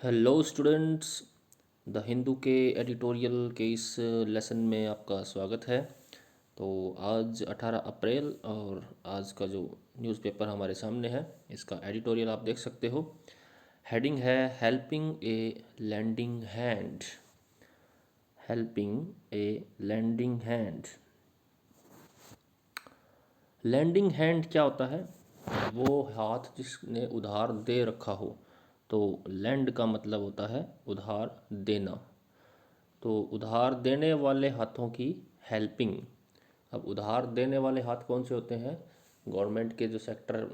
Hello students. The Hindu के editorial के इस लेसन में आपका स्वागत है। तो आज 18 अप्रैल और आज का जो न्यूज़पेपर हमारे सामने है इसका एडिटोरियल आप देख सकते हो। हेडिंग है हेल्पिंग ए लैंडिंग हैंड। हेल्पिंग ए लैंडिंग हैंड। लैंडिंग हैंड क्या होता है? वो हाथ जिसने उधार दे रखा हो। तो लैंड का मतलब होता है उधार देना। तो उधार देने वाले हाथों की हेल्पिंग। अब उधार देने वाले हाथ कौन से होते हैं? गवर्नमेंट के जो सेक्टर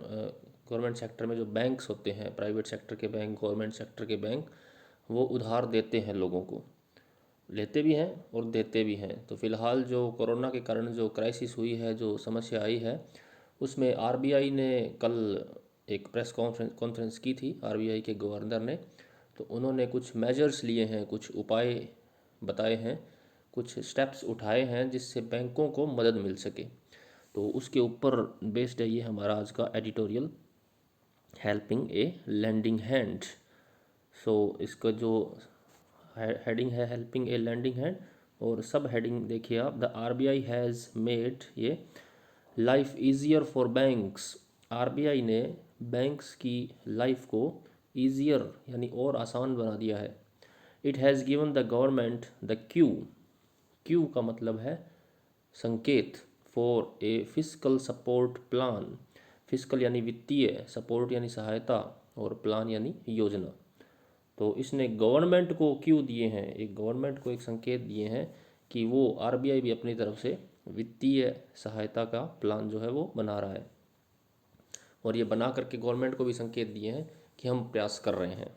गवर्नमेंट सेक्टर में जो बैंक्स होते हैं, प्राइवेट सेक्टर के बैंक, गवर्नमेंट सेक्टर के बैंक, वो उधार देते हैं लोगों को। लेते भी हैं और देते भी हैं। तो फिलहाल जो कोरोना के कारण जो क्राइसिस हुई है, जो समस्या आई है, उसमें आरबीआई ने कल एक प्रेस कॉन्फ्रेंस की थी, आरबीआई के गवर्नर ने। तो उन्होंने कुछ मेजर्स लिए हैं, कुछ उपाय बताए हैं, कुछ स्टेप्स उठाए हैं जिससे बैंकों को मदद मिल सके। तो उसके ऊपर बेस्ड है ये हमारा आज का एडिटोरियल, हेल्पिंग ए लैंडिंग हैंड। सो इसका जो हेडिंग है हेल्पिंग ए लैंडिंग हैंड, और सब हेडिंग देखिए आप, द आरबीआई हैज़ मेड ये life easier for banks. RBI ने बैंक्स की लाइफ को ईजियर यानी और आसान बना दिया है। It has given the government the Q. Q का मतलब है संकेत, for a physical support plan. Physical यानी वित्तीय, सपोर्ट यानी सहायता, और प्लान यानी योजना। तो इसने गवर्नमेंट को क्यों दिए हैं, एक गवर्नमेंट को एक संकेत दिए हैं कि वो आरबीआई भी अपनी तरफ से वित्तीय सहायता का प्लान जो है वो बना रहा है, और ये बना करके गवर्नमेंट को भी संकेत दिए हैं कि हम प्रयास कर रहे हैं।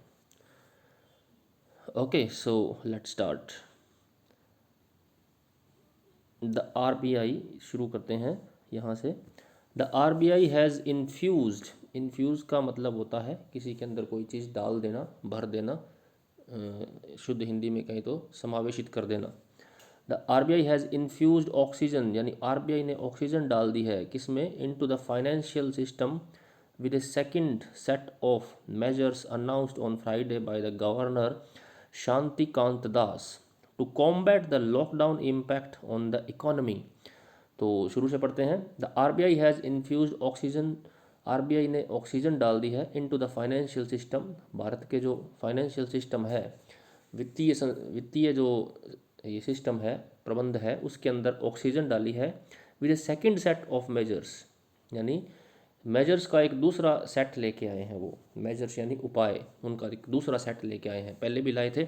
Okay, so let's start. The RBI, शुरू करते हैं यहाँ से। The RBI has infused. Infuse का मतलब होता है किसी के अंदर कोई चीज़ डाल देना, भर देना, शुद्ध हिंदी में कहें तो समावेशित कर देना। The RBI has infused oxygen, यानी आरबीआई ने ऑक्सीजन डाल दी है किसमें? Into the financial system with a second set of measures announced on Friday by the Governor Shanti Kant Das to combat the lockdown impact on the economy। तो शुरू से पढ़ते हैं। The RBI has infuse oxygen. RBI ने oxygen डाल दी है into the financial system. Bharat के जो फाइनेंशियल सिस्टम है, वित्तीय जो ये सिस्टम है, प्रबंध है, उसके अंदर ऑक्सीजन डाली है with A second set of measures. यानी मेजर्स का एक दूसरा सेट लेके आए हैं। वो मेजर्स यानी उपाय, उनका एक दूसरा सेट लेके आए हैं। पहले भी लाए थे।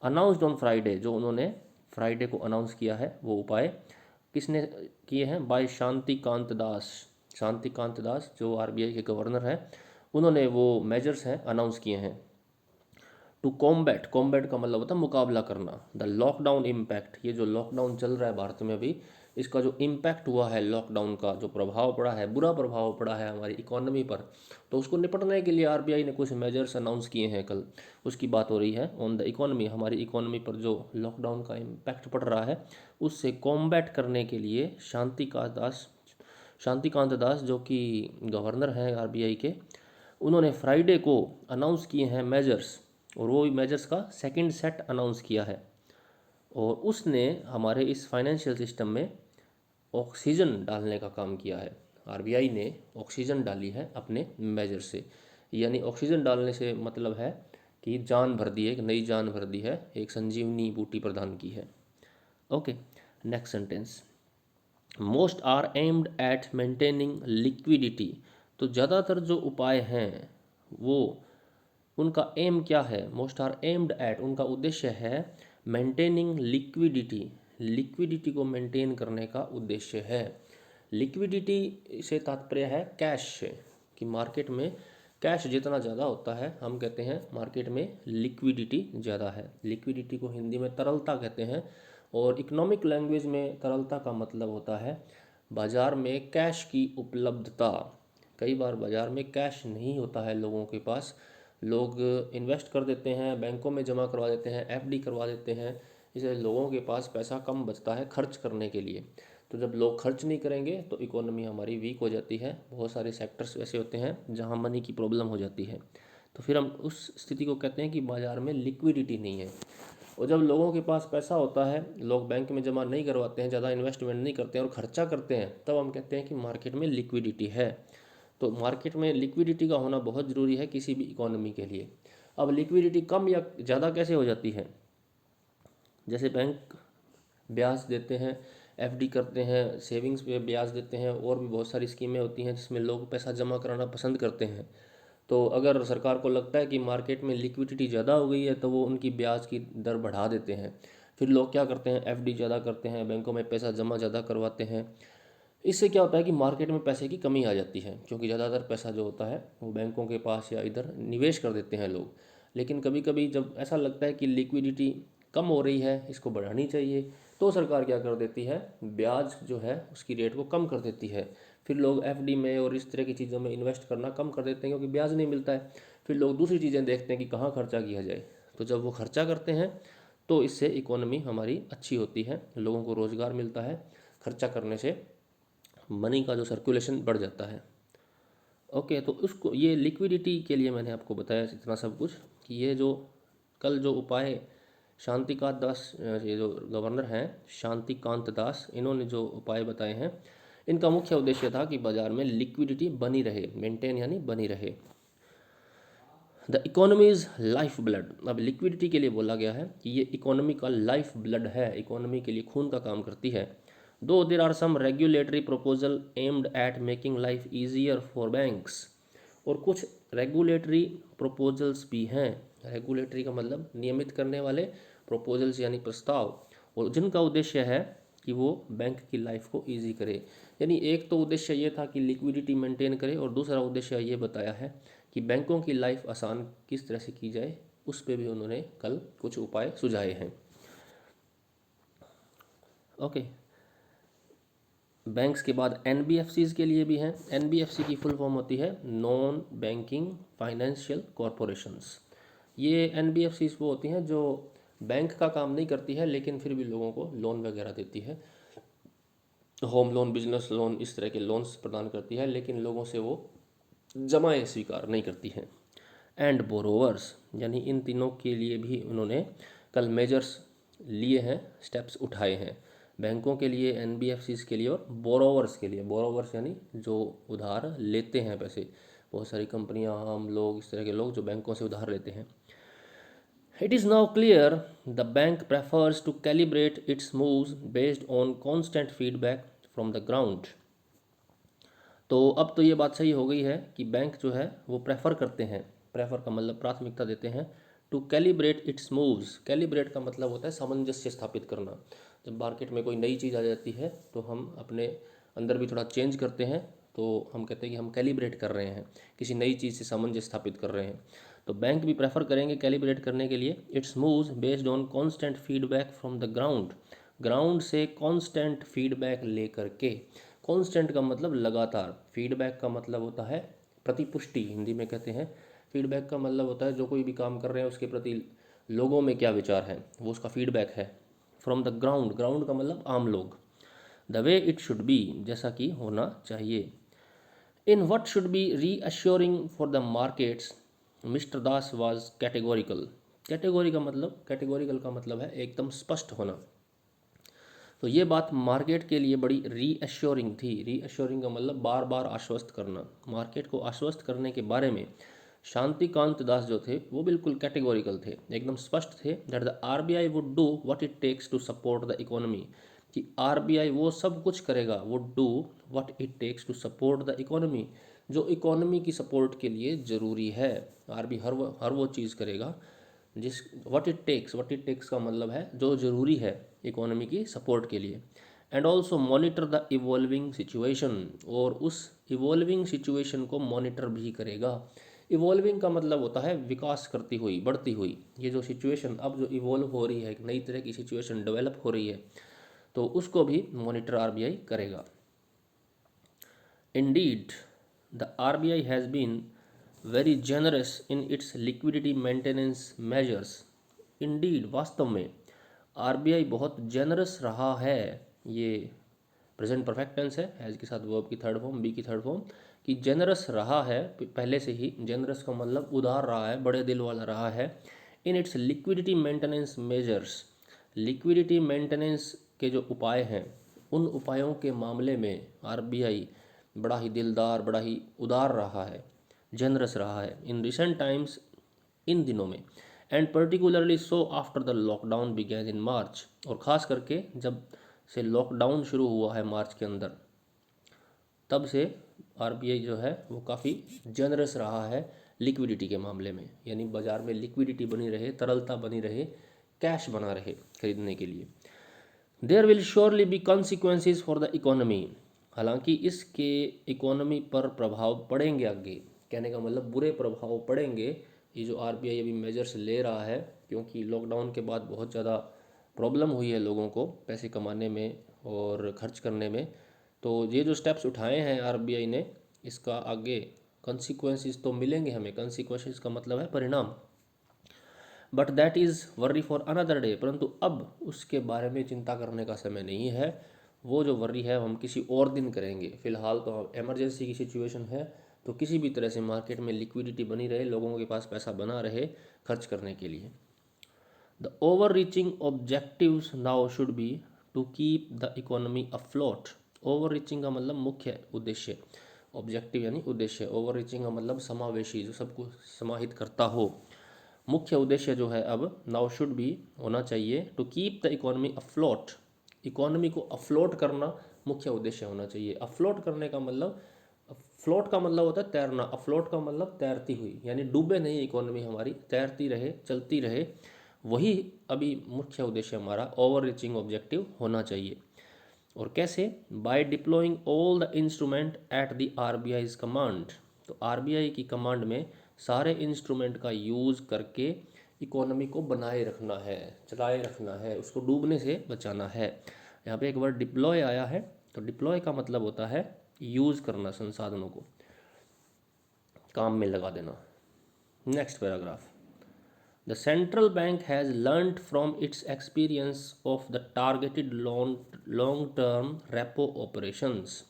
अनाउंसड ऑन फ्राइडे, जो उन्होंने फ्राइडे को अनाउंस किया है, वो उपाय किसने किए हैं? बाय शांति कांत दास। शांति कांत दास जो आरबीआई के गवर्नर हैं, उन्होंने वो मेजर्स हैं अनाउंस किए हैं। टू कॉम्बैट, कॉम्बैट का मतलब होता है मुकाबला करना। द लॉकडाउन इम्पैक्ट, ये जो लॉकडाउन चल रहा है भारत में अभी, इसका जो इम्पैक्ट हुआ है, लॉकडाउन का जो प्रभाव पड़ा है, बुरा प्रभाव पड़ा है हमारी इकोनॉमी पर, तो उसको निपटने के लिए आरबीआई ने कुछ मेजर्स अनाउंस किए हैं कल। उसकी बात हो रही है ऑन द इकोनॉमी। हमारी इकोनॉमी पर जो लॉकडाउन का इम्पैक्ट पड़ रहा है, उससे कॉम्बैट करने के लिए शांतिकांत दास जो कि गवर्नर हैं आरबीआई के, उन्होंने फ्राइडे को अनाउंस किए हैं मेजर्स, और वो मेजर्स का सेकंड सेट अनाउंस किया है। और उसने हमारे इस फाइनेंशियल सिस्टम में ऑक्सीजन डालने का काम किया है। आरबीआई ने ऑक्सीजन डाली है अपने मेजर से। यानी ऑक्सीजन डालने से मतलब है कि जान भर दी है, एक नई जान भर दी है, एक संजीवनी बूटी प्रदान की है। Okay, next sentence. Most are aimed at maintaining liquidity. तो ज़्यादातर जो उपाय हैं वो, उनका एम क्या है? मोस्ट आर एम्ड एट, उनका उद्देश्य है मेंटेनिंग लिक्विडिटी। लिक्विडिटी को मेंटेन करने का उद्देश्य है। लिक्विडिटी से तात्पर्य है कैश से, कि मार्केट में कैश जितना ज़्यादा होता है, हम कहते हैं मार्केट में लिक्विडिटी ज़्यादा है। लिक्विडिटी को हिंदी में तरलता कहते हैं, और इकोनॉमिक लैंग्वेज में तरलता का मतलब होता है बाज़ार में कैश की उपलब्धता। कई बार बाज़ार में कैश नहीं होता है लोगों के पास, लोग इन्वेस्ट कर देते हैं, बैंकों में जमा करवा देते हैं, एफडी करवा देते हैं, इसलिए लोगों के पास पैसा कम बचता है खर्च करने के लिए। तो जब लोग खर्च नहीं करेंगे तो इकोनॉमी हमारी वीक हो जाती है। बहुत सारे सेक्टर्स ऐसे होते हैं जहां मनी की प्रॉब्लम हो जाती है। तो फिर हम उस स्थिति को कहते हैं कि बाज़ार में लिक्विडिटी नहीं है। और जब लोगों के पास पैसा होता है, लोग बैंक में जमा नहीं करवाते हैं, ज़्यादा इन्वेस्टमेंट नहीं करते हैं और ख़र्चा करते हैं, तब हम कहते हैं कि मार्केट में लिक्विडिटी है। तो मार्केट में लिक्विडिटी का होना बहुत ज़रूरी है किसी भी इकोनॉमी के लिए। अब लिक्विडिटी कम या ज़्यादा कैसे हो जाती है? जैसे बैंक ब्याज देते हैं, एफडी करते हैं, सेविंग्स पे ब्याज देते हैं, और भी बहुत सारी स्कीमें होती हैं जिसमें लोग पैसा जमा कराना पसंद करते हैं। तो अगर सरकार को लगता है कि मार्केट में लिक्विडिटी ज़्यादा हो गई है तो वो उनकी ब्याज की दर बढ़ा देते हैं। फिर लोग क्या करते हैं, एफडी ज़्यादा करते हैं, बैंकों में पैसा जमा ज़्यादा करवाते हैं। इससे क्या होता है कि मार्केट में पैसे की कमी आ जाती है, क्योंकि ज़्यादातर पैसा जो होता है वो बैंकों के पास या इधर निवेश कर देते हैं लोग। लेकिन कभी कभी जब ऐसा लगता है कि लिक्विडिटी कम हो रही है, इसको बढ़ानी चाहिए, तो सरकार क्या कर देती है, ब्याज जो है उसकी रेट को कम कर देती है। फिर लोग एफडी में और इस तरह की चीज़ों में इन्वेस्ट करना कम कर देते हैं क्योंकि ब्याज नहीं मिलता है। फिर लोग दूसरी चीज़ें देखते हैं कि कहाँ खर्चा किया जाए। तो जब वो खर्चा करते हैं तो इससे इकोनॉमी हमारी अच्छी होती है, लोगों को रोज़गार मिलता है, खर्चा करने से मनी का जो सर्कुलेशन बढ़ जाता है। ओके, तो उसको ये लिक्विडिटी के लिए मैंने आपको बताया इतना सब कुछ, कि ये जो कल जो उपाय शांतिकांत दास, ये जो गवर्नर हैं शांतिकांत दास, इन्होंने जो उपाय बताए हैं, इनका मुख्य उद्देश्य था कि बाज़ार में लिक्विडिटी बनी रहे, मेंटेन यानी बनी रहे। The economy is life blood. अब लिक्विडिटी के लिए बोला गया है कि ये इकोनॉमी का लाइफ ब्लड है, इकोनॉमी के लिए खून का काम करती है। Two there are some regulatory proposal aimed at making life easier for banks. और कुछ रेगुलेटरी प्रपोजल्स भी हैं। रेगुलेटरी का मतलब नियमित करने वाले, प्रपोजल्स यानी प्रस्ताव, और जिनका उद्देश्य है कि वो बैंक की लाइफ को ईजी करे। यानी एक तो उद्देश्य ये था कि लिक्विडिटी मेंटेन करे, और दूसरा उद्देश्य ये बताया है कि बैंकों की लाइफ आसान किस तरह से की जाए, उस पर भी उन्होंने कल कुछ उपाय सुझाए हैं। ओके, बैंक्स के बाद एनबीएफसीज के लिए भी हैं। एनबीएफसी की फुल फॉर्म होती है नॉन बैंकिंग फाइनेंशियल कॉरपोरेशंस। ये एनबीएफसीज वो होती हैं जो बैंक का काम नहीं करती है लेकिन फिर भी लोगों को लोन वगैरह देती है, होम लोन, बिजनेस लोन, इस तरह के लोन्स प्रदान करती है, लेकिन लोगों से वो जमाएं स्वीकार नहीं करती हैं। एंड बोरोवर्स, यानी इन तीनों के लिए भी उन्होंने कल मेजर्स लिए हैं, स्टेप्स उठाए हैं। बैंकों के लिए, एनबीएफसीज के लिए, और बोरोवर्स के लिए। बोरोवर्स यानी जो उधार लेते हैं पैसे, बहुत सारी कंपनियां, आम लोग, इस तरह के लोग जो बैंकों से उधार लेते हैं। It is now clear the bank prefers to calibrate its moves based on constant feedback from the ground। तो अब तो ये बात सही हो गई है कि बैंक जो है वो प्रेफर करते हैं, प्रेफर का मतलब प्राथमिकता देते हैं, to calibrate its moves. Calibrate का मतलब होता है सामंजस्य स्थापित करना। जब मार्केट में कोई नई चीज़ आ जाती है तो हम अपने अंदर भी थोड़ा चेंज करते हैं, तो हम कहते हैं कि हम कैलिब्रेट कर रहे हैं, किसी नई चीज़ से सामंजस्य स्थापित कर रहे हैं। तो बैंक भी प्रेफर करेंगे कैलिब्रेट करने के लिए it's moves based on constant feedback from the ground. Ground से कांस्टेंट फीडबैक लेकर के। कांस्टेंट का मतलब लगातार, फीडबैक का मतलब होता है प्रतिपुष्टि, हिंदी में कहते हैं। फीडबैक का मतलब होता है जो कोई भी काम कर रहे हैं उसके प्रति लोगों में क्या विचार है, वो उसका फीडबैक है। फ्रॉम द ग्राउंड, ग्राउंड का मतलब आम लोग। The way it should be, जैसा कि होना चाहिए। In what should be reassuring for the markets, mister Das was categorical. Categorical का मतलब है एकदम स्पष्ट होना। तो ये बात मार्केट के लिए बड़ी रीअश्योरिंग थी। रीअश्योरिंग का मतलब बार बार आश्वस्त करना। मार्केट को आश्वस्त करने के बारे में शांतिकांत दास जो थे वो बिल्कुल कैटेगोरिकल थे, एकदम स्पष्ट थे, that the RBI would do what it takes to support the economy. कि आरबीआई वो सब कुछ करेगा, would do what it takes to support the economy, जो इकोनॉमी की सपोर्ट के लिए ज़रूरी है। आरबीआई हर वो चीज़ करेगा जिस व्हाट इट टेक्स का मतलब है जो ज़रूरी है इकोनॉमी की सपोर्ट के लिए। And also monitor the evolving situation, और उस इवॉल्विंग सिचुएशन को मॉनिटर भी करेगा। इवॉल्विंग का मतलब होता है विकास करती हुई, बढ़ती हुई। ये जो सिचुएशन अब जो इवॉल्व हो रही है, एक नई तरह की सिचुएशन डेवलप हो रही है, तो उसको भी मॉनिटर आरबीआई करेगा। Indeed the RBI has been very generous in its liquidity maintenance measures. Indeed, वास्तव में आरबीआई बहुत जेनरस रहा है। ये प्रेजेंट परफेक्ट टेंस है, हैज़ के साथ वर्ब की थर्ड फॉर्म, बी की थर्ड फॉर्म, कि जेनरस रहा है, पहले से ही जेनरस का मतलब उदार रहा है, बड़े दिल वाला रहा है इन its liquidity maintenance measures. Liquidity maintenance के जो उपाय हैं उन उपायों के मामले में आरबीआई बड़ा ही दिलदार, बड़ा ही उदार रहा है, जेनरस रहा है इन रिसेंट टाइम्स, इन दिनों में, and particularly so after the lockdown began in March, और ख़ास करके जब से लॉकडाउन शुरू हुआ है मार्च के अंदर, तब से आरबीआई जो है वो काफ़ी जनरस रहा है लिक्विडिटी के मामले में, यानी बाज़ार में लिक्विडिटी बनी रहे, तरलता बनी रहे, कैश बना रहे खरीदने के लिए। There will surely be consequences for the economy, हालांकि इसके इकोनॉमी पर प्रभाव पड़ेंगे आगे, कहने का मतलब बुरे प्रभाव पड़ेंगे, ये जो आरबीआई अभी मेजर्स ले रहा है, क्योंकि लॉकडाउन के बाद बहुत ज़्यादा प्रॉब्लम हुई है लोगों को पैसे कमाने में और खर्च करने में, तो ये जो स्टेप्स उठाए हैं आरबीआई ने, इसका आगे कॉन्सिक्वेंसेस तो मिलेंगे हमें, कॉन्सिक्वेंसेस का मतलब है परिणाम, but that is worry for another day, परंतु अब उसके बारे में चिंता करने का समय नहीं है, वो जो वर्री है हम किसी और दिन करेंगे। फिलहाल तो इमरजेंसी की सिचुएशन है, तो किसी भी तरह से मार्केट में लिक्विडिटी बनी रहे, लोगों के पास पैसा बना रहे खर्च करने के लिए। The overreaching objectives now should be to keep the economy afloat. Overreaching का मतलब मुख्य उद्देश्य, ऑब्जेक्टिव यानी उद्देश्य, ओवर रीचिंग का मतलब समावेशी, जो सबको समाहित करता हो। मुख्य उद्देश्य जो है अब नाउ शुड बी होना चाहिए to keep the economy afloat, economy को अफ्लोट करना मुख्य उद्देश्य होना चाहिए। अफ्लोट करने का मतलब, फ्लोट का मतलब होता है तैरना, अफ्लोट का मतलब तैरती हुई, यानी डूबे नहीं इकोनॉमी हमारी, तैरती रहे, चलती रहे, वही अभी मुख्य उद्देश्य हमारा ओवर रीचिंग ऑब्जेक्टिव होना चाहिए। और कैसे? By deploying all the instrument at the RBI's command, तो आरबीआई की कमांड में सारे इंस्ट्रूमेंट का यूज़ करके इकोनॉमी को बनाए रखना है, चलाए रखना है, उसको डूबने से बचाना है। यहाँ पे एक वर्ड डिप्लॉय आया है, तो डिप्लॉय का मतलब होता है यूज़ करना, संसाधनों को काम में लगा देना। Next paragraph, the central bank has learned from its experience of the targeted long term repo operations.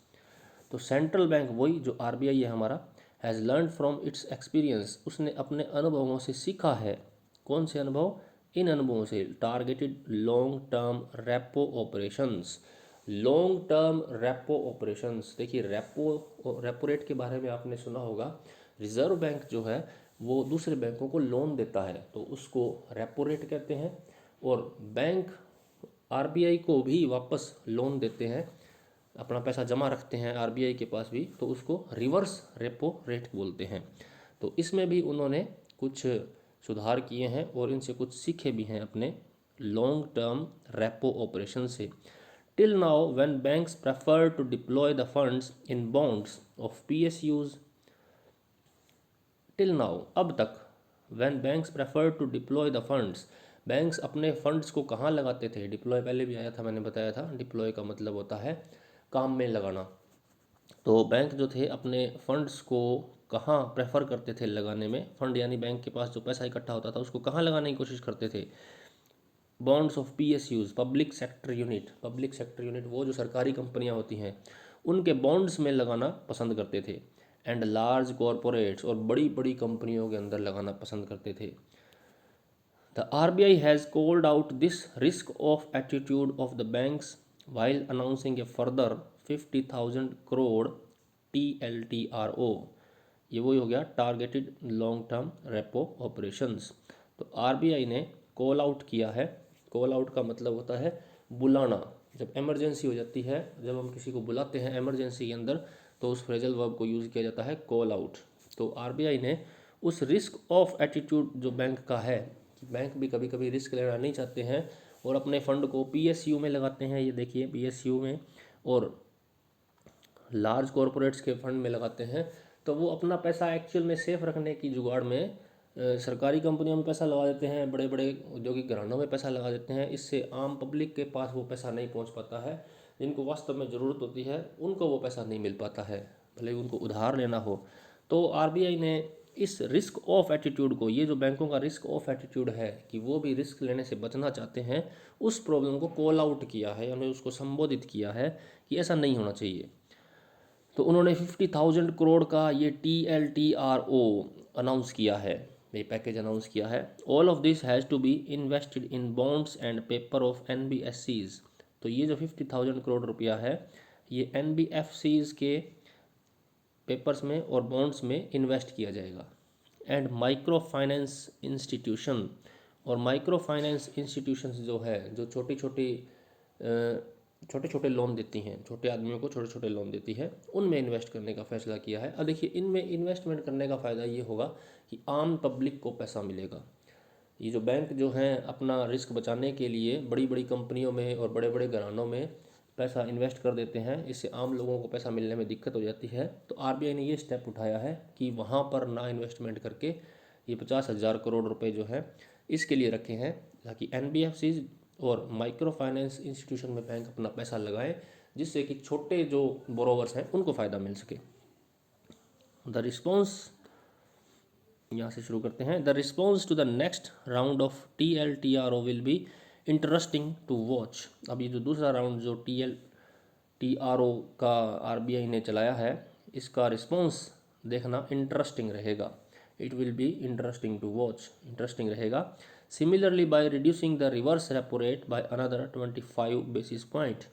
तो सेंट्रल बैंक, वही जो आरबीआई है हमारा, has learn from its experience, उसने अपने अनुभवों से सीखा है। कौन से अनुभव? इन अनुभवों से, targeted long term repo operations, long term repo operations. देखिए रेपो रेट के बारे में आपने सुना होगा, रिजर्व बैंक जो है वो दूसरे बैंकों को लोन देता है तो उसको रेपो रेट कहते हैं, और बैंक आरबीआई को भी वापस लोन देते हैं, अपना पैसा जमा रखते हैं आरबीआई के पास भी, तो उसको रिवर्स रेपो रेट बोलते हैं। तो इसमें भी उन्होंने कुछ सुधार किए हैं और इनसे कुछ सीखे भी हैं अपने लॉन्ग टर्म रेपो ऑपरेशन से। Till now when banks prefer to deploy the funds in bonds of PSUs, till now अब तक, when banks prefer to deploy the funds, banks अपने फंड्स को कहाँ लगाते थे? डिप्लॉय पहले भी आया था, मैंने बताया था, डिप्लॉय का मतलब होता है काम में लगाना। तो बैंक जो थे अपने फंड्स को कहाँ प्रेफर करते थे लगाने में? फंड यानी बैंक के पास जो पैसा इकट्ठा होता था उसको कहाँ लगाने की कोशिश करते थे? Bonds of PSUs, public sector unit, public sector unit वो जो सरकारी कंपनियां होती हैं उनके बॉन्ड्स में लगाना पसंद करते थे। एंड लार्ज कॉरपोरेट्स, और बड़ी बड़ी कंपनियों के अंदर लगाना पसंद करते थे। The RBI has called out this risk of attitude of the banks while announcing a further 50,000 crore TLTRO, ये वही हो गया targeted long term repo operations. तो आरबीआई ने कॉल आउट किया है, कॉल आउट का मतलब होता है बुलाना, जब इमरजेंसी हो जाती है, जब हम किसी को बुलाते हैं इमरजेंसी के अंदर, तो उस फ्रेजल वर्ब को यूज़ किया जाता है कॉल आउट। तो आरबीआई ने उस रिस्क ऑफ एटीट्यूड जो बैंक का है, कि बैंक भी कभी कभी रिस्क लेना नहीं चाहते हैं और अपने फंड को पीएसयू में लगाते हैं, ये देखिए पीएसयू में, और लार्ज कॉरपोरेट्स के फंड में लगाते हैं, तो वो अपना पैसा एक्चुअल में सेफ रखने की जुगाड़ में सरकारी कंपनियों में पैसा लगा देते हैं, बड़े बड़े औद्योगिक घरानों में पैसा लगा देते हैं। इससे आम पब्लिक के पास वो पैसा नहीं पहुंच पाता है, जिनको वास्तव में ज़रूरत होती है उनको वो पैसा नहीं मिल पाता है, भले ही उनको उधार लेना हो। तो आरबीआई ने इस रिस्क ऑफ एटीट्यूड को, ये जो बैंकों का रिस्क ऑफ एटीट्यूड है कि वो भी रिस्क लेने से बचना चाहते हैं, उस प्रॉब्लम को कॉल आउट किया है, यानी उसको संबोधित किया है कि ऐसा नहीं होना चाहिए। तो उन्होंने 50,000 करोड़ का ये TLTRO अनाउंस किया है, ये पैकेज अनाउंस किया है। All of this has to be invested in bonds and paper of NBFCs। तो ये जो 50,000 करोड़ रुपया है ये NBFCs के पेपर्स में और बॉन्ड्स में इन्वेस्ट किया जाएगा। एंड माइक्रो फाइनेंस इंस्टीट्यूशन, और माइक्रो फाइनेंस इंस्टीट्यूशंस जो है, जो छोटे छोटे लोन देती हैं, छोटे आदमियों को छोटे छोटे लोन देती है, उनमें इन्वेस्ट करने का फैसला किया है। अब देखिए इनमें इन्वेस्टमेंट करने का फ़ायदा ये होगा कि आम पब्लिक को पैसा मिलेगा। ये जो बैंक जो हैं अपना रिस्क बचाने के लिए बड़ी बड़ी कंपनियों में और बड़े बड़े घरानों में पैसा इन्वेस्ट कर देते हैं, इससे आम लोगों को पैसा मिलने में दिक्कत हो जाती है। तो RBI ने ये स्टेप उठाया है कि वहाँ पर ना इन्वेस्टमेंट करके ये 50,000 करोड़ रुपए जो है इसके लिए रखे हैं ताकि NBFCs और माइक्रो फाइनेंस इंस्टीट्यूशन में बैंक अपना पैसा लगाएं, जिससे कि छोटे जो बोरोवर्स हैं उनको फ़ायदा मिल सके। द रिस्पॉन्स, यहाँ से शुरू करते हैं। The response to the next round of TLTRO will be interesting to watch. अब ये जो दूसरा राउंड जो TLTRO का RBI ने चलाया है, इसका रिस्पॉन्स देखना इंटरेस्टिंग रहेगा। It will be interesting to watch, interesting रहेगा। Similarly by reducing the reverse repo rate by another 25 basis point,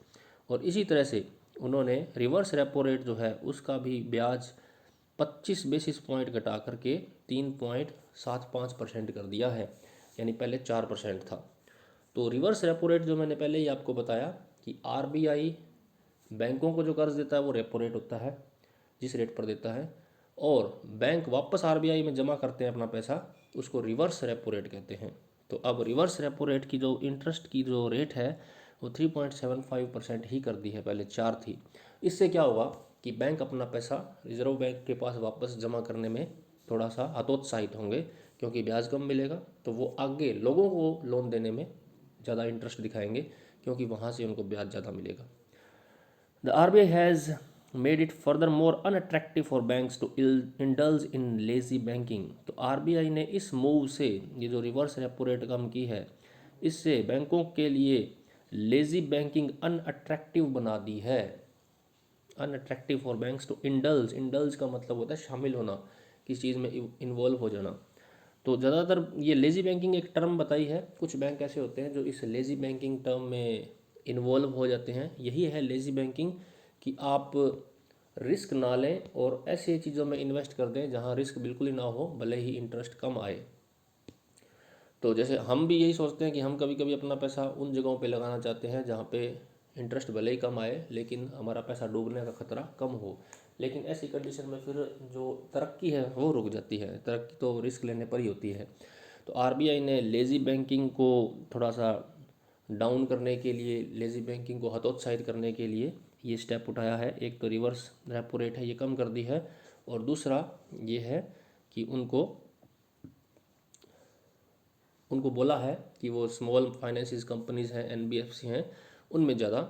और इसी तरह से उन्होंने रिवर्स रेपो रेट जो है उसका भी ब्याज 25 बेसिस पॉइंट घटा करके 3.75% कर दिया है, यानी पहले 4% था। तो रिवर्स रेपो रेट जो मैंने पहले ही आपको बताया कि RBI बैंकों को जो कर्ज देता है वो रेपो रेट होता है, जिस रेट पर देता है, और बैंक वापस RBI में जमा करते हैं अपना पैसा, उसको रिवर्स रेपो रेट कहते हैं। तो अब रिवर्स रेपो रेट की जो इंटरेस्ट की जो रेट है वो 3.75% ही कर दी है, पहले 4 थी। इससे क्या होगा कि बैंक अपना पैसा रिजर्व बैंक के पास वापस जमा करने में थोड़ा सा हतोत्साहित होंगे, क्योंकि ब्याज कम मिलेगा, तो वो आगे लोगों को लोन देने में ज़्यादा इंटरेस्ट दिखाएंगे, क्योंकि वहाँ से उनको ब्याज ज़्यादा मिलेगा। The RBI has made it further more unattractive for banks to indulge in lazy banking. तो RBI ने इस मूव से, ये जो रिवर्स रेपो रेट कम की है, इससे बैंकों के लिए लेजी बैंकिंग अनअट्रैक्टिव बना दी है। Unattractive for banks to indulge, indulge का मतलब होता है शामिल होना, किसी चीज़ में इन्वॉल्व हो जाना। तो ज़्यादातर ये लेजी बैंकिंग एक टर्म बताई है, कुछ बैंक ऐसे होते हैं जो इस लेजी बैंकिंग टर्म में इन्वॉल्व हो जाते हैं। यही है लेजी बैंकिंग, कि आप रिस्क ना लें और ऐसी चीज़ों में इन्वेस्ट कर दें जहां रिस्क बिल्कुल ही ना हो, भले ही इंटरेस्ट कम आए। तो जैसे हम भी यही सोचते हैं कि हम कभी कभी अपना पैसा उन जगहों पे लगाना चाहते हैं जहाँ पे इंटरेस्ट भले ही कम आए लेकिन हमारा पैसा डूबने का खतरा कम हो, लेकिन ऐसी कंडीशन में फिर जो तरक्की है वो रुक जाती है। तरक्की तो रिस्क लेने पर ही होती है। तो RBI ने लेज़ी बैंकिंग को थोड़ा सा डाउन करने के लिए, लेज़ी बैंकिंग को हतोत्साहित करने के लिए ये स्टेप उठाया है। एक तो रिवर्स रेपो रेट है ये कम कर दी है, और दूसरा ये है कि उनको बोला है कि वो स्मॉल फाइनेंसिस कंपनीज हैं, NBFC हैं, उनमें ज़्यादा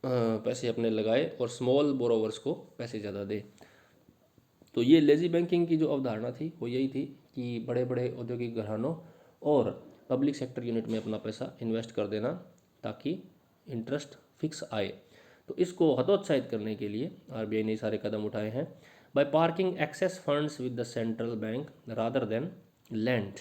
पैसे अपने लगाए और स्मॉल बोरोवर्स को पैसे ज़्यादा दे। तो ये लेज़ी बैंकिंग की जो अवधारणा थी वो यही थी कि बड़े बड़े औद्योगिक घरानों और पब्लिक सेक्टर यूनिट में अपना पैसा इन्वेस्ट कर देना ताकि इंटरेस्ट फिक्स आए। तो इसको हतोत्साहित करने के लिए RBI ने सारे कदम उठाए हैं। By parking excess funds with the central bank rather than lend.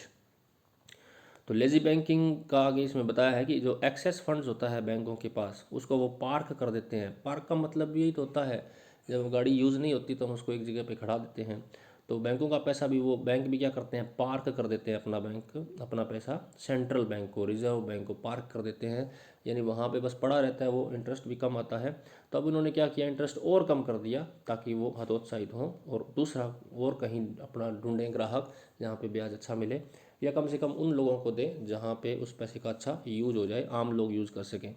तो लेज़ी बैंकिंग का आगे इसमें बताया है कि जो एक्सेस फंड्स होता है बैंकों के पास, उसको वो पार्क कर देते हैं। पार्क का मतलब यही तो होता है, जब गाड़ी यूज़ नहीं होती तो हम उसको एक जगह पे खड़ा देते हैं। तो बैंकों का पैसा भी वो बैंक भी क्या करते हैं, पार्क कर देते हैं अपना पैसा सेंट्रल बैंक को, रिजर्व बैंक को पार्क कर देते हैं, यानी वहाँ पे बस पड़ा रहता है वो, इंटरेस्ट भी कम आता है। तो अब इन्होंने क्या किया, इंटरेस्ट और कम कर दिया ताकि वो हतोत्साहित हों और दूसरा और कहीं अपना ढूंढें ग्राहक जहाँ पे ब्याज अच्छा मिले, या कम से कम उन लोगों को दे जहाँ पे उस पैसे का अच्छा यूज हो जाए, आम लोग यूज़ कर सकें।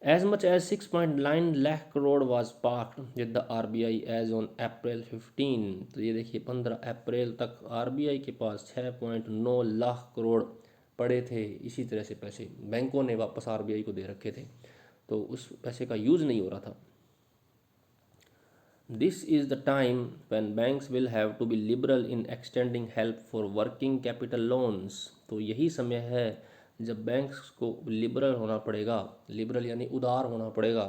As much as 6.9 lakh crore was parked with the RBI as on April 15। तो ये देखिए 15 अप्रैल तक RBI के पास 6.9 लाख करोड़ पड़े थे। इसी तरह से पैसे बैंकों ने वापस RBI को दे रखे थे, तो उस पैसे का यूज़ नहीं हो रहा था। This is the time when banks will have to be liberal in extending help for working capital loans। तो यही समय है जब बैंक्स को लिबरल होना पड़ेगा, लिबरल यानी उदार होना पड़ेगा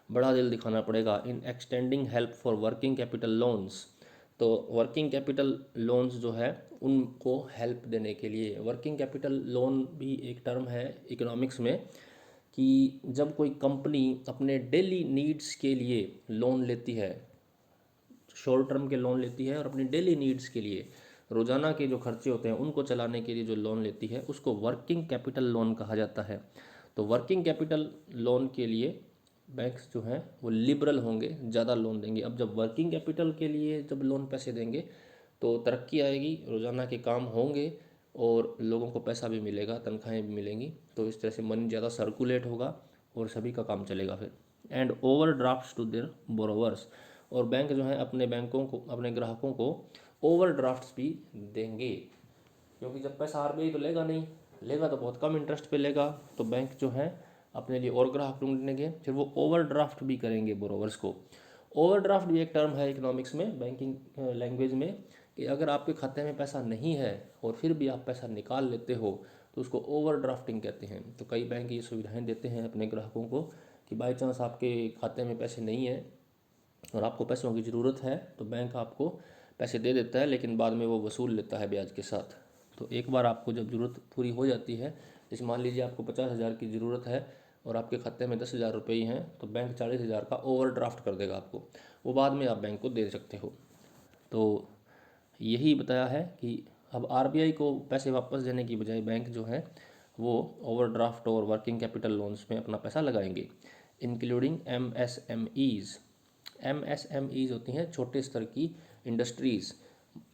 बड़ा दिल दिखाना पड़ेगा in extending help for working capital loans. तो वर्किंग कैपिटल लोन्स जो है उनको हेल्प देने के लिए, वर्किंग कैपिटल लोन भी एक टर्म है इकोनॉमिक्स में, कि जब कोई कंपनी अपने डेली नीड्स के लिए लोन लेती है, शॉर्ट टर्म के लोन लेती है और अपनी डेली नीड्स के लिए, रोज़ाना के जो खर्चे होते हैं उनको चलाने के लिए जो लोन लेती है उसको वर्किंग कैपिटल लोन कहा जाता है। तो वर्किंग कैपिटल लोन के लिए बैंक्स जो हैं वो लिबरल होंगे, ज़्यादा लोन देंगे। अब जब वर्किंग कैपिटल के लिए जब लोन पैसे देंगे तो तरक्की आएगी, रोज़ाना के काम होंगे और लोगों को पैसा भी मिलेगा, तनख्वाहें भी मिलेंगी, तो इस तरह से मनी ज़्यादा सर्कुलेट होगा और सभी का काम चलेगा फिर। And overdraft to their borrowers, और बैंक जो है अपने बैंकों को, अपने ग्राहकों को ओवर ड्राफ्ट्स भी देंगे, क्योंकि जब पैसा आरबीआई तो लेगा नहीं, लेगा तो बहुत कम इंटरेस्ट पे लेगा, तो बैंक जो है अपने लिए और ग्राहक ढूंढेंगे, फिर वो ओवरड्राफ्ट भी करेंगे बोरोवर्स को। ओवरड्राफ्ट भी एक टर्म है इकोनॉमिक्स में, बैंकिंग लैंग्वेज में, कि अगर आपके खाते में पैसा नहीं है और फिर भी आप पैसा निकाल लेते हो तो उसको ओवरड्राफ्टिंग कहते हैं। तो कई बैंक ये सुविधाएं देते हैं अपने ग्राहकों को कि बाई चांस आपके खाते में पैसे नहीं है और आपको पैसों की ज़रूरत है तो बैंक आपको पैसे दे देता है, लेकिन बाद में वो वसूल लेता है ब्याज के साथ। तो एक बार आपको जब ज़रूरत पूरी हो जाती है, जैसे मान लीजिए आपको 50,000 की ज़रूरत है और आपके खाते में 10,000 रुपये ही हैं, तो बैंक 40,000 का ओवरड्राफ्ट कर देगा आपको, वो बाद में आप बैंक को दे सकते हो। तो यही बताया है कि अब आरबीआई को पैसे वापस देने की बजाय बैंक जो है वो ओवरड्राफ्ट और वर्किंग कैपिटल लोन्स में अपना पैसा लगाएंगे, इंक्लूडिंग एमएसएमईज़। एमएसएमईज़ होती हैं छोटे स्तर की इंडस्ट्रीज़।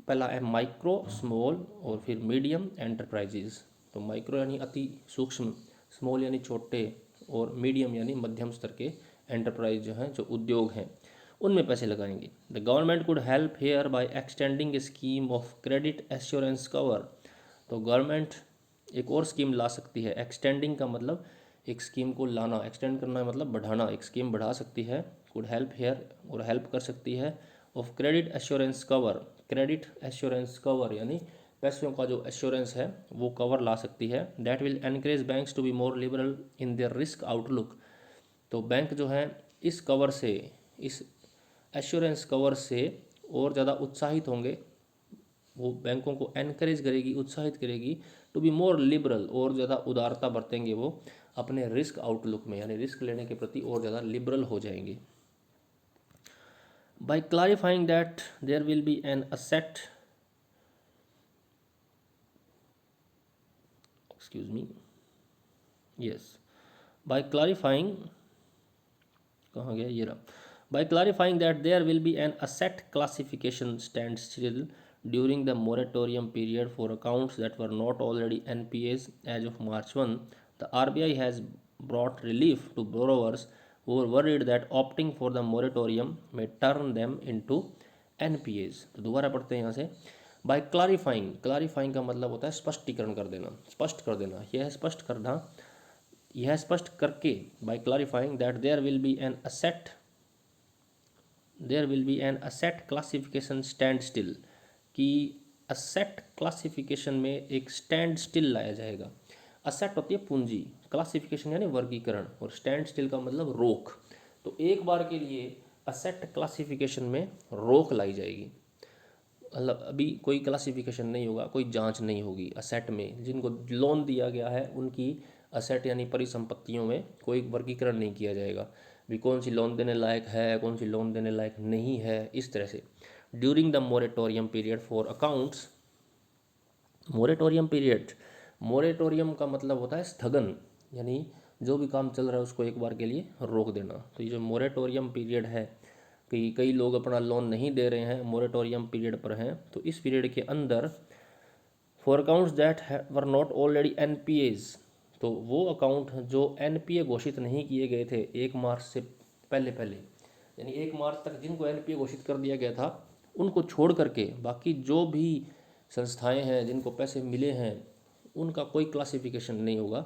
पहला है माइक्रो, स्मॉल और फिर मीडियम एंटरप्राइजेज़। तो माइक्रो यानी अति सूक्ष्म, स्मॉल यानी छोटे और मीडियम यानी मध्यम स्तर के एंटरप्राइज जो हैं, जो उद्योग हैं, उनमें पैसे लगाएंगे। The government could help here by extending a scheme of credit assurance cover. तो गवर्नमेंट एक और स्कीम ला सकती है। एक्सटेंडिंग का मतलब एक स्कीम को लाना, एक्सटेंड करना मतलब बढ़ाना, एक स्कीम बढ़ा सकती है। कुड हेल्प हेयर, और हेल्प कर सकती है, of credit assurance cover. Credit assurance cover यानी पैसों का जो एश्योरेंस है वो कवर ला सकती है। That will encourage banks to be more liberal in their risk outlook. तो बैंक जो है इस कवर से, इस एश्योरेंस कवर से और ज़्यादा उत्साहित होंगे, वो बैंकों को एनकरेज करेगी, उत्साहित करेगी टू बी मोर लिबरल, और ज़्यादा उदारता बरतेंगे वो अपने रिस्क आउटलुक में, यानी रिस्क लेने के प्रति और ज़्यादा लिबरल हो जाएंगे। By clarifying that there will be an asset, excuse me, yes, by clarifying, कहाँ गया ये रहा, by clarifying that there will be an asset classification standstill during the moratorium period for accounts that were not already NPAs as of March 1, the RBI has brought relief to borrowers who were worried that opting for the moratorium may turn them into NPAs। तो दोबारा पढ़ते हैं यहाँ से। Bye clarifying, clarifying का मतलब होता है स्पष्टीकरण कर देना, स्पष्ट कर देना, यह स्पष्ट करना, यह स्पष्ट करके, by clarifying that there will be an asset, there will be an asset classification standstill, कि असेट क्लासिफिकेशन में एक स्टैंड स्टिल लाया जाएगा। असेट होती है पूंजी, क्लासिफिकेशन यानी वर्गीकरण, और स्टैंड स्टिल का मतलब रोक। तो एक बार के लिए असेट क्लासिफिकेशन में रोक लाई जाएगी, मतलब अभी कोई क्लासिफिकेशन नहीं होगा, कोई जांच नहीं होगी असेट में, जिनको लोन दिया गया है उनकी असेट यानी परिसंपत्तियों में कोई वर्गीकरण नहीं किया जाएगा, भी कौन सी लोन देने लायक है, कौन सी लोन देने लायक नहीं है, इस तरह से। During the moratorium period for accounts, moratorium period, moratorium का मतलब होता है स्थगन, यानी जो भी काम चल रहा है उसको एक बार के लिए रोक देना। तो ये जो मोरेटोरियम पीरियड है, कि कई लोग अपना लोन नहीं दे रहे हैं, मोरेटोरियम पीरियड पर हैं, तो इस पीरियड के अंदर for accounts that were not already NPAs, तो वो अकाउंट जो एनपीए घोषित नहीं किए गए थे 1 मार्च से पहले पहले, यानी 1 मार्च तक जिनको एनपीए घोषित कर दिया गया था, उनको छोड़ करके बाकी जो भी संस्थाएं हैं जिनको पैसे मिले हैं, उनका कोई क्लासिफिकेशन नहीं होगा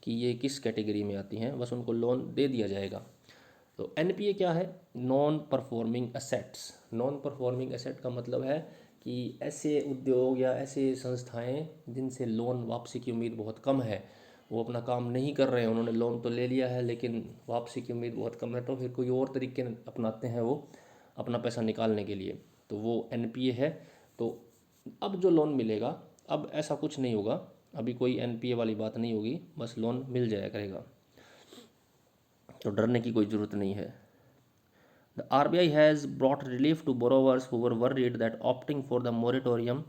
कि ये किस कैटेगरी में आती हैं, बस उनको लोन दे दिया जाएगा। तो एनपीए क्या है? Non performing assets. Non performing asset का मतलब है कि ऐसे उद्योग या ऐसे संस्थाएं जिनसे लोन वापसी की उम्मीद बहुत कम है, वो अपना काम नहीं कर रहे हैं, उन्होंने लोन तो ले लिया है लेकिन वापसी की उम्मीद बहुत कम है, तो फिर कोई और तरीके अपनाते हैं वो अपना पैसा निकालने के लिए, तो वो एनपीए है। तो अब जो लोन मिलेगा, अब ऐसा कुछ नहीं होगा, अभी कोई एनपीए वाली बात नहीं होगी, बस लोन मिल जाया करेगा, तो डरने की कोई ज़रूरत नहीं है। The RBI has brought relief to borrowers who were worried that opting for the moratorium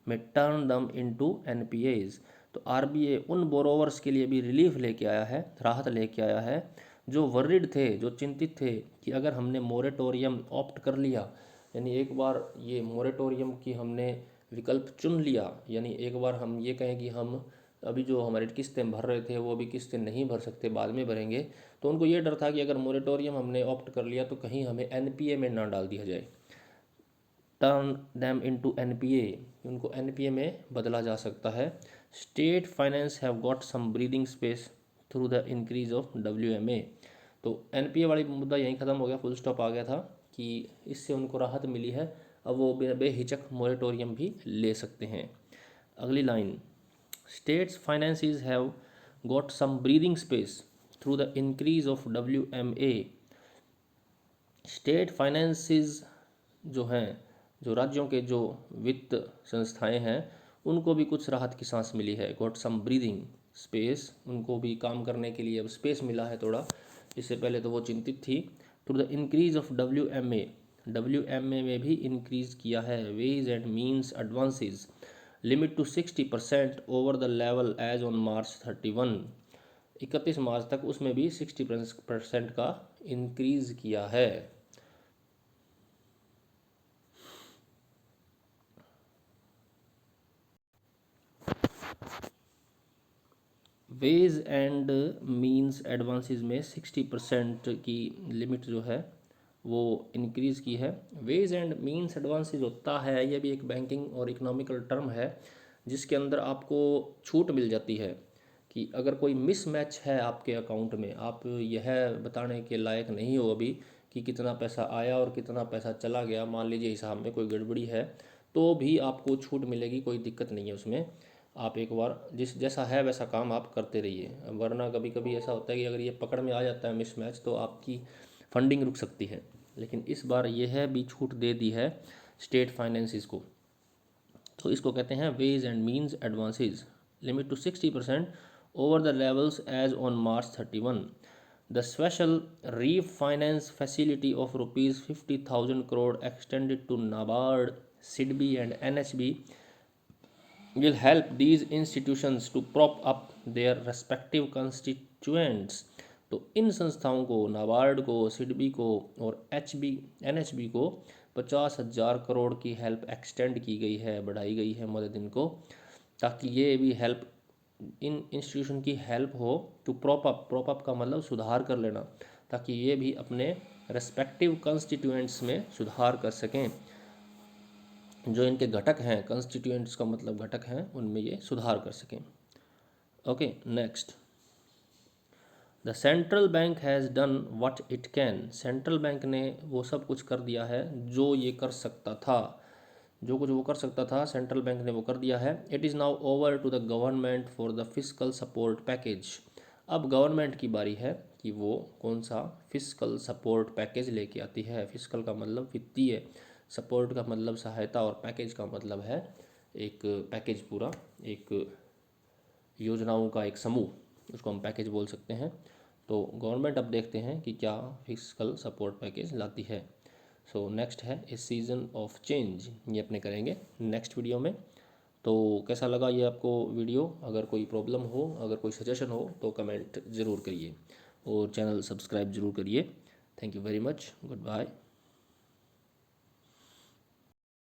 may turn them into NPAs। तो आरबीआई उन बोरोवर्स के लिए भी रिलीफ लेके आया है, राहत लेके आया है, जो वर्रिड थे, जो चिंतित थे कि अगर हमने मोरेटोरियम ऑप्ट कर लिया, यानी एक बार ये मोरेटोरियम की हमने विकल्प चुन लिया, यानी एक बार हम ये कहें कि हम अभी जो हमारी किस्तें भर रहे थे वो अभी किस्तें नहीं भर सकते, बाद में भरेंगे, तो उनको ये डर था कि अगर मोरेटोरियम हमने ऑप्ट कर लिया तो कहीं हमें एनपीए में ना डाल दिया जाए, टर्न दैम इनटू एनपीए, उनको एनपीए में बदला जा सकता है। State finance have got some breathing space through the increase of WMA. तो एनपीए वाली मुद्दा यहीं ख़त्म हो गया, फुल स्टॉप आ गया था कि इससे उनको राहत मिली है, अब वो बेहिचक मोरेटोरियम भी ले सकते हैं। अगली line, states finances have got some breathing space through the increase of WMA. State finances जो हैं, जो राज्यों के जो वित्त संस्थाएं हैं, उनको भी कुछ राहत की सांस मिली है, गॉट सम ब्रीदिंग स्पेस, उनको भी काम करने के लिए अब स्पेस मिला है थोड़ा, इससे पहले तो वो चिंतित थी। Through the increase of WMA, WMA में भी इंक्रीज किया है, ways and means advances limit to 60% over the level as on March 31 मार्च तक, उसमें भी 60% का इंक्रीज किया है। वेज एंड मीन्स एडवांसेस में 60% की लिमिट जो है वो इंक्रीज़ की है। वेज एंड मीन्स एडवांसेस होता है, ये भी एक बैंकिंग और इकोनॉमिकल टर्म है जिसके अंदर आपको छूट मिल जाती है कि अगर कोई मिसमैच है आपके अकाउंट में, आप यह बताने के लायक नहीं हो अभी कि कितना पैसा आया और कितना पैसा चला गया, मान लीजिए हिसाब में कोई गड़बड़ी है, तो भी आपको छूट मिलेगी, कोई दिक्कत नहीं है उसमें। आप एक बार जिस जैसा है वैसा काम आप करते रहिए, वरना कभी कभी ऐसा होता है कि अगर ये पकड़ में आ जाता है मिसमैच तो आपकी फंडिंग रुक सकती है, लेकिन इस बार यह भी छूट दे दी है स्टेट फाइनेंसिस को। तो इसको कहते हैं ways and means advances, limit to 60% over the levels as on March 31। The special refinance facility of ₹50,000 crore extended to NABARD, SIDBI and NHB will help these institutions to prop up their respective constituents। तो इन संस्थाओं को, नाबार्ड को, सिडबी को और NHB को 50,000 करोड़ की help extend की गई है, बढ़ाई गई है मदद इनको, ताकि ये भी हेल्प, इन इंस्टीट्यूशन की हेल्प हो टू प्रॉप अप का मतलब सुधार कर लेना, ताकि ये भी अपने रेस्पेक्टिव कंस्टिट्यूएंट्स में सुधार कर सकें, जो इनके घटक हैं, कंस्टिट्यूएंट्स का मतलब घटक हैं, उनमें ये सुधार कर सकें। Okay, next, the central bank has done what it can. Central bank ने वो सब कुछ कर दिया है जो ये कर सकता था, जो कुछ वो कर सकता था सेंट्रल बैंक ने वो कर दिया है। It is now over to the government for the fiscal support package. अब गवर्नमेंट की बारी है कि वो कौन सा फिस्कल सपोर्ट पैकेज लेके आती है। फिस्कल का मतलब वित्तीय, सपोर्ट का मतलब सहायता, और पैकेज का मतलब है एक पैकेज, पूरा एक योजनाओं का एक समूह, उसको हम पैकेज बोल सकते हैं। तो गवर्नमेंट अब देखते हैं कि क्या फिस्कल सपोर्ट पैकेज लाती है। सो नेक्स्ट है ए सीज़न ऑफ चेंज, ये अपने करेंगे नेक्स्ट वीडियो में। तो कैसा लगा ये आपको वीडियो? अगर कोई प्रॉब्लम हो, अगर कोई सजेशन हो तो कमेंट ज़रूर करिए और चैनल सब्सक्राइब ज़रूर करिए। Thank you very much, good bye.